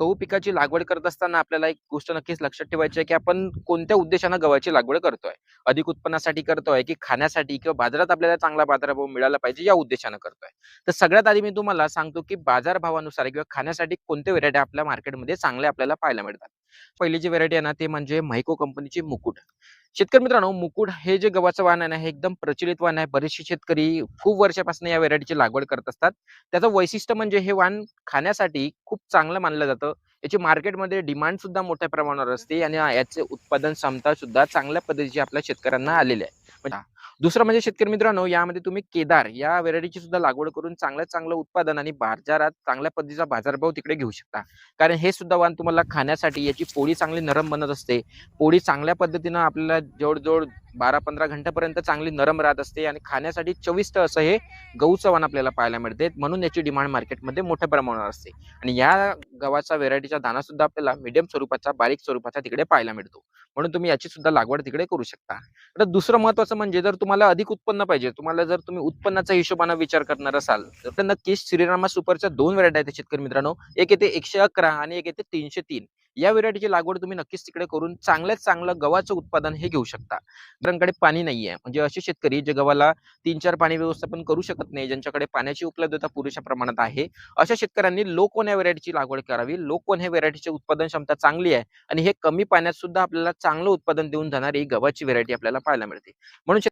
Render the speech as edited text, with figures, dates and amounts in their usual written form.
गहू पिकाची लागवड करत असताना आपल्याला एक गोष्ट नक्कीच लक्षात ठेवायची आहे, की आपण कोणत्या उद्देशाने गव्हाची लागवड करतोय. अधिक उत्पन्नासाठी करतोय, की खाण्यासाठी किंवा बाजारात आपल्याला चांगला बाजारभाव मिळाला पाहिजे या उद्देशाने करतोय. तर सगळ्यात आधी मी तुम्हाला सांगतो, की बाजारभावानुसार किंवा खाण्यासाठी कोणत्या व्हेरायटी आपल्या मार्केटमध्ये चांगल्या आपल्याला पाहायला मिळतात. पहिली जी व्हेरायटी आहे ना, ते म्हणजे म्हैको कंपनीची मुकुट. शेतकरी मित्रांनो, मुकुट हे जे गव्हाचं वाण आहे ना, हे एकदम प्रचलित वाण आहे. बरेचसे शेतकरी खूप वर्षापासून या व्हेरायटीची लागवड करत असतात. त्याचं वैशिष्ट्य म्हणजे हे वाण खाण्यासाठी खूप चांगलं मानलं जातं. याची मार्केटमध्ये डिमांड सुद्धा मोठ्या प्रमाणावर असते आणि याचे उत्पादन क्षमता सुद्धा चांगल्या पद्धतीची आपल्या शेतकऱ्यांना आलेली आहे. दुसरं म्हणजे शेतकरी मित्रांनो, यामध्ये तुम्ही केदार या व्हेरायटीची सुद्धा लागवड करून चांगलं उत्पादन आणि बाजारात चांगल्या पद्धतीचा बाजारभाव तिकडे घेऊ शकता. कारण हे सुद्धा वाण तुम्हाला खाण्यासाठी याची पोळी चांगली नरम बनत असते. पोळी चांगल्या पद्धतीनं आपल्याला जवळ-जवळ 12-15 घंट्यापर्यंत चांगली नरम राहत असते आणि खाण्यासाठी चविष्ट असं हे गहूचं वाण आपल्याला पाहायला मिळते. म्हणून याची डिमांड मार्केटमध्ये मोठ्या प्रमाणावर असते. आणि या गव्हाचा व्हेरायटीचा दाना सुद्धा आपल्याला मीडियम स्वरूपाचा, बारीक स्वरूपाचा तिकडे पाहायला मिळतो. म्हणून तुम्ही याची सुद्धा लागवड तिकडे करू शकता. आता दुसरं महत्त्वाचं म्हणजे जर तुम्हाला अधिक उत्पन्न पाहिजे, जर तुम्ही उत्पन्नाच्या हिशोबाने विचार करणार असाल, तर नक्कीच श्रीरामा सुपरच्या 2 व्हेरायटी आहेत शेतकरी मित्रांनो. एक येते 111 आणि एक येते 303. या व्हेरायटीची लागवड तुम्ही नक्कीच तिकडे करून चांगल्यात चांगलं गव्हाचं उत्पादन हे घेऊ शकता. ज्यांच्याकडे पाणी नाहीये, म्हणजे असे शेतकरी जे गव्हाला 3-4 पाणी व्यवस्थापन करू शकत नाही, ज्यांच्याकडे पाण्याची उपलब्धता पुरेशा प्रमाणात आहे, अशा शेतकऱ्यांनी लोकवन या व्हेरायटीची लागवड करावी. लोकवन हे व्हेरायटीची उत्पादन क्षमता चांगली आहे आणि हे कमी पाण्यात सुद्धा आपल्याला चांगलं उत्पादन देऊन जाणारी गव्हाची व्हेरायटी आपल्याला पाहायला मिळते. म्हणून